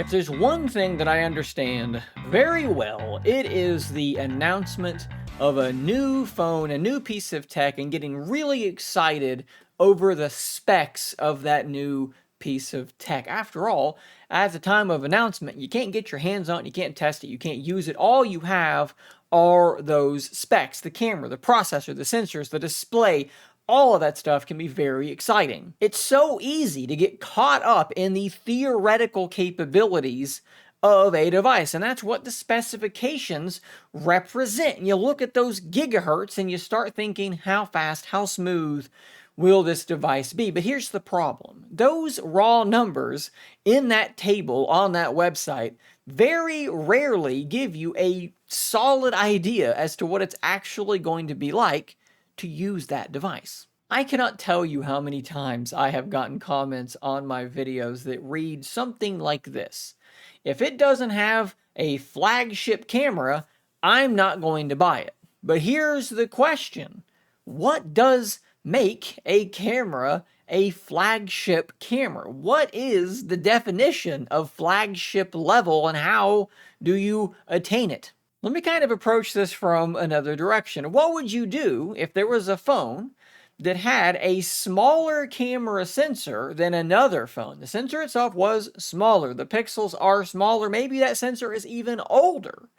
If there's one thing that I understand very well, it is the announcement of a new phone, a new piece of tech, and getting really excited over the specs of that new piece of tech. After all, at the time of announcement, you can't get your hands on it, you can't test it, you can't use it. All you have are those specs: the camera, the processor, the sensors, the display. All of that stuff can be very exciting. It's so easy to get caught up in the theoretical capabilities of a device, and that's what the specifications represent. And you look at those gigahertz and you start thinking, how fast, how smooth will this device be? But here's the problem. Those raw numbers in that table on that website very rarely give you a solid idea as to what it's actually going to be like to use that device. I cannot tell you how many times I have gotten comments on my videos that read something like this: if it doesn't have a flagship camera, I'm not going to buy it. But here's the question: what does make a camera a flagship camera? What is the definition of flagship level, and how do you attain it? Let me kind of approach this from another direction. What would you do if there was a phone that had a smaller camera sensor than another phone? The sensor itself was smaller, the pixels are smaller, maybe that sensor is even older,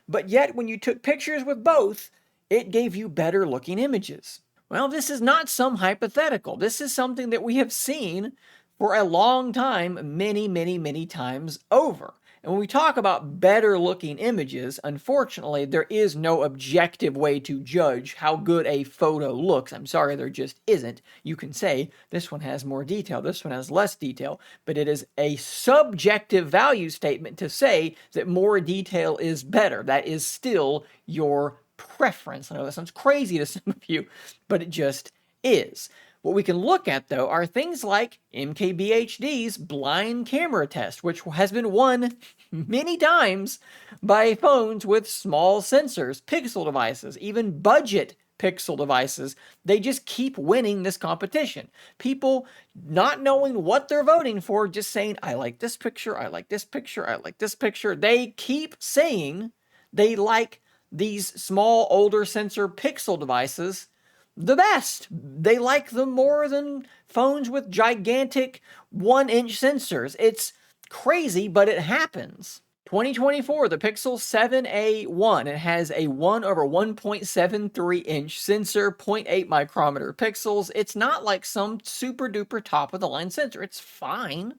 but yet when you took pictures with both, it gave you better looking images. Well, this is not some hypothetical. This is something that we have seen for a long time, many times over. And when we talk about better looking images, unfortunately, there is no objective way to judge how good a photo looks. I'm sorry, there just isn't. You can say, this one has more detail, this one has less detail, but it is a subjective value statement to say that more detail is better. That is still your preference. I know that sounds crazy to some of you, but it just is. What we can look at, though, are things like MKBHD's blind camera test, which has been won many times by phones with small sensors, pixel devices, even budget pixel devices. They just keep winning this competition. People not knowing what they're voting for, just saying, I like this picture, I like this picture, I like this picture. They keep saying they like these small, older sensor pixel devices the best. They like them more than phones with gigantic 1-inch sensors. It's crazy, but it happens. 2024, the Pixel 7a1. It has a 1 over 1.73 inch sensor, 0.8 micrometer pixels. It's not like some super duper top of the line sensor. It's fine,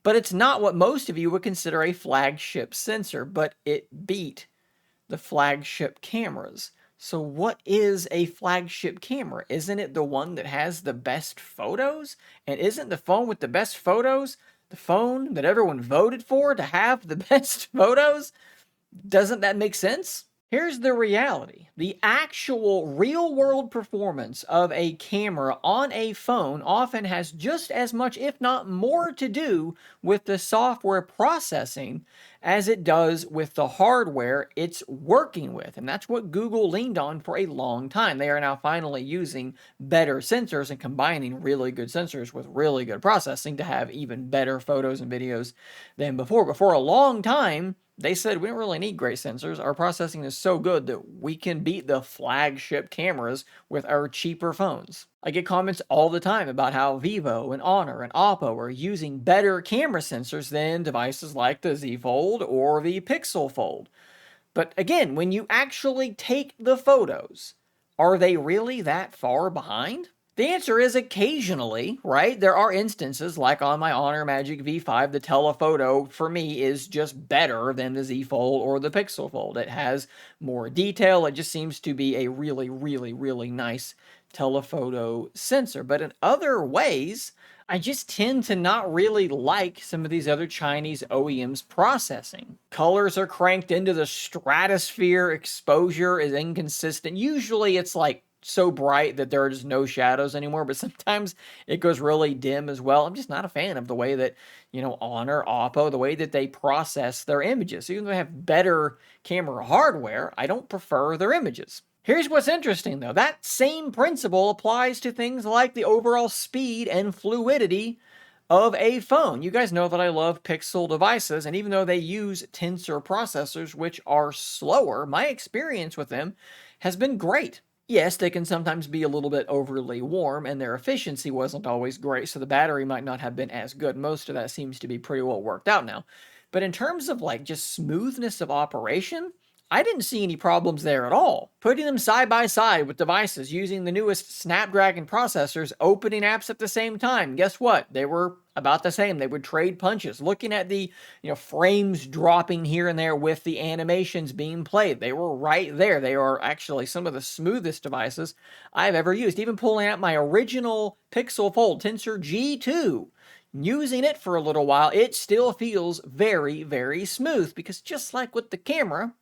but it's not what most of you would consider a flagship sensor, but it beat the flagship cameras. So what is a flagship camera? Isn't it the one that has the best photos? And isn't the phone with the best photos the phone that everyone voted for to have the best photos? Doesn't that make sense? Here's the reality. The actual real-world performance of a camera on a phone often has just as much, if not more, to do with the software processing as it does with the hardware it's working with. And that's what Google leaned on for a long time. They are now finally using better sensors and combining really good sensors with really good processing to have even better photos and videos than before. But for a long time, they said, we don't really need great sensors. Our processing is so good that we can beat the flagship cameras with our cheaper phones. I get comments all the time about how Vivo and Honor and Oppo are using better camera sensors than devices like the Z Fold or the Pixel Fold. But again, when you actually take the photos, are they really that far behind? The answer is occasionally, right? There are instances, like on my Honor Magic V5, the telephoto for me is just better than the Z Fold or the Pixel Fold. It has more detail. It just seems to be a really nice telephoto sensor. But in other ways, I just tend to not really like some of these other Chinese OEMs processing. Colors are cranked into the stratosphere, exposure is inconsistent. Usually it's like so bright that there are just no shadows anymore, but sometimes it goes really dim as well. I'm just not a fan of the way that, Honor, Oppo, the way that they process their images. Even though they have better camera hardware, I don't prefer their images. Here's what's interesting, though. That same principle applies to things like the overall speed and fluidity of a phone. You guys know that I love Pixel devices, and even though they use Tensor processors, which are slower, my experience with them has been great. Yes, they can sometimes be a little bit overly warm, and their efficiency wasn't always great, so the battery might not have been as good. Most of that seems to be pretty well worked out now. But in terms of like just smoothness of operation, I didn't see any problems there at all. Putting them side by side with devices using the newest Snapdragon processors, opening apps at the same time, guess what? They were about the same. They would trade punches. Looking at the, frames dropping here and there with the animations being played, they were right there. They are actually some of the smoothest devices I've ever used. Even pulling out my original Pixel Fold Tensor G2, using it for a little while, it still feels very, very smooth, because just like with the camera,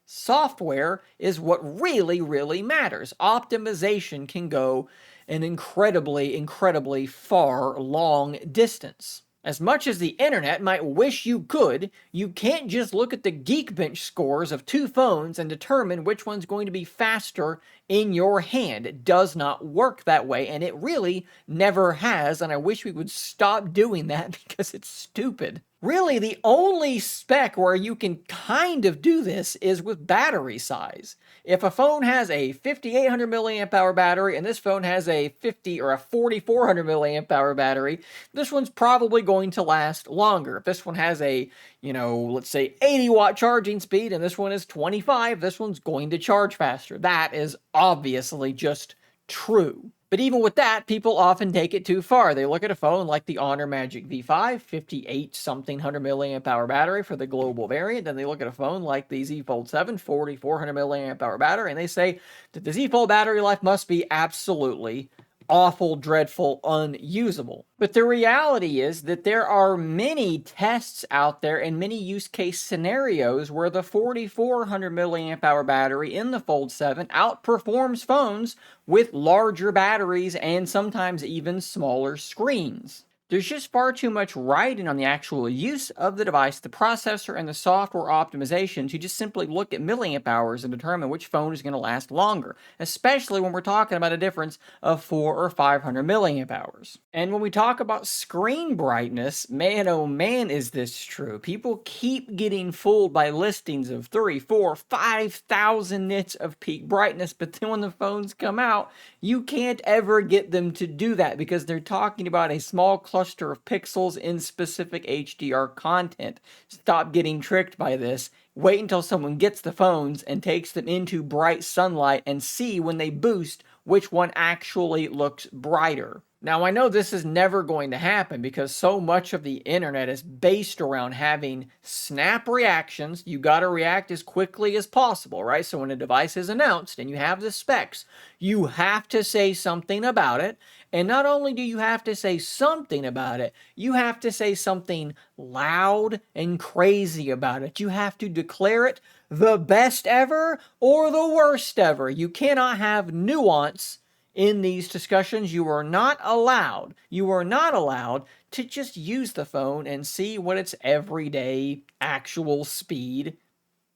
software is what really, really matters. Optimization can go an incredibly, incredibly far, long distance. As much as the internet might wish you could, you can't just look at the Geekbench scores of two phones and determine which one's going to be faster in your hand. It does not work that way, and it really never has, and I wish we would stop doing that because it's stupid. Really, the only spec where you can kind of do this is with battery size. If a phone has a 5800 milliamp hour battery and this phone has a 50 or a 4400 milliamp hour battery, this one's probably going to last longer. If this one has a, let's say 80 watt charging speed and this one is 25, this one's going to charge faster. That is obviously just true. But even with that, people often take it too far. They look at a phone like the Honor Magic V5, 58 something 100 milliamp hour battery for the global variant. Then they look at a phone like the Z Fold 7, 4400 milliamp hour battery, and they say that the Z Fold battery life must be absolutely awful, dreadful, unusable. But the reality is that there are many tests out there and many use case scenarios where the 4400 milliamp hour battery in the Fold 7 outperforms phones with larger batteries and sometimes even smaller screens. There's just far too much writing on the actual use of the device, the processor, and the software optimization to just simply look at milliamp hours and determine which phone is going to last longer, especially when we're talking about a difference of 400 or 500 milliamp hours. And when we talk about screen brightness, man oh man is this true. People keep getting fooled by listings of 3, 4, 5,000 nits of peak brightness, but then when the phones come out, you can't ever get them to do that because they're talking about a small cluster of pixels in specific HDR content. Stop getting tricked by this. Wait until someone gets the phones and takes them into bright sunlight and see when they boost which one actually looks brighter. Now, I know this is never going to happen because so much of the internet is based around having snap reactions. You got to react as quickly as possible, right? So when a device is announced and you have the specs, you have to say something about it. And not only do you have to say something about it, you have to say something loud and crazy about it. You have to declare it the best ever or the worst ever. You cannot have nuance in these discussions. You are not allowed to just use the phone and see what its everyday actual speed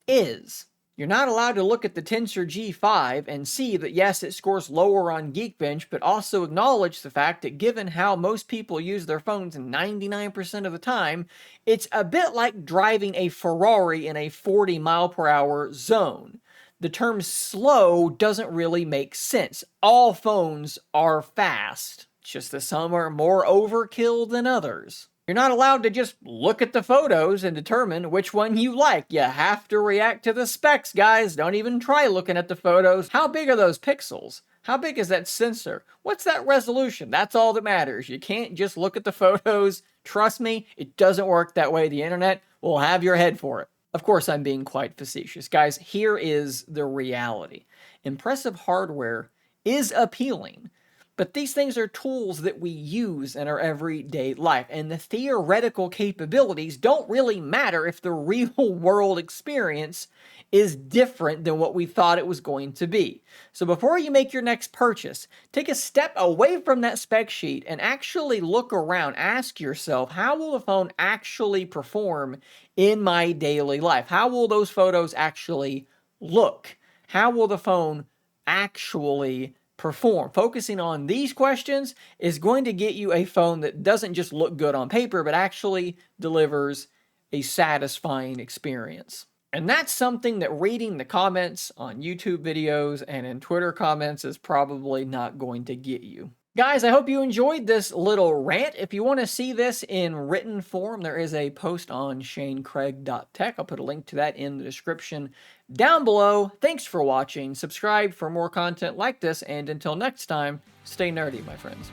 is. You're not allowed to look at the Tensor G5 and see that yes, it scores lower on Geekbench, but also acknowledge the fact that given how most people use their phones 99% of the time, it's a bit like driving a Ferrari in a 40 mile per hour zone. The term slow doesn't really make sense. All phones are fast. It's just that some are more overkill than others. You're not allowed to just look at the photos and determine which one you like. You have to react to the specs, guys. Don't even try looking at the photos. How big are those pixels? How big is that sensor? What's that resolution? That's all that matters. You can't just look at the photos. Trust me, it doesn't work that way. The internet will have your head for it. Of course, I'm being quite facetious. Guys, here is the reality. Impressive hardware is appealing, but these things are tools that we use in our everyday life, and the theoretical capabilities don't really matter if the real world experience is different than what we thought it was going to be. So before you make your next purchase, take a step away from that spec sheet and actually look around. Ask yourself, how will the phone actually perform in my daily life? How will those photos actually look? How will the phone actually perform. Focusing on these questions is going to get you a phone that doesn't just look good on paper, but actually delivers a satisfying experience. And that's something that reading the comments on YouTube videos and in Twitter comments is probably not going to get you. Guys, I hope you enjoyed this little rant. If you want to see this in written form, there is a post on shanecraig.tech. I'll put a link to that in the description down below. Thanks for watching. Subscribe for more content like this, and until next time, stay nerdy, my friends.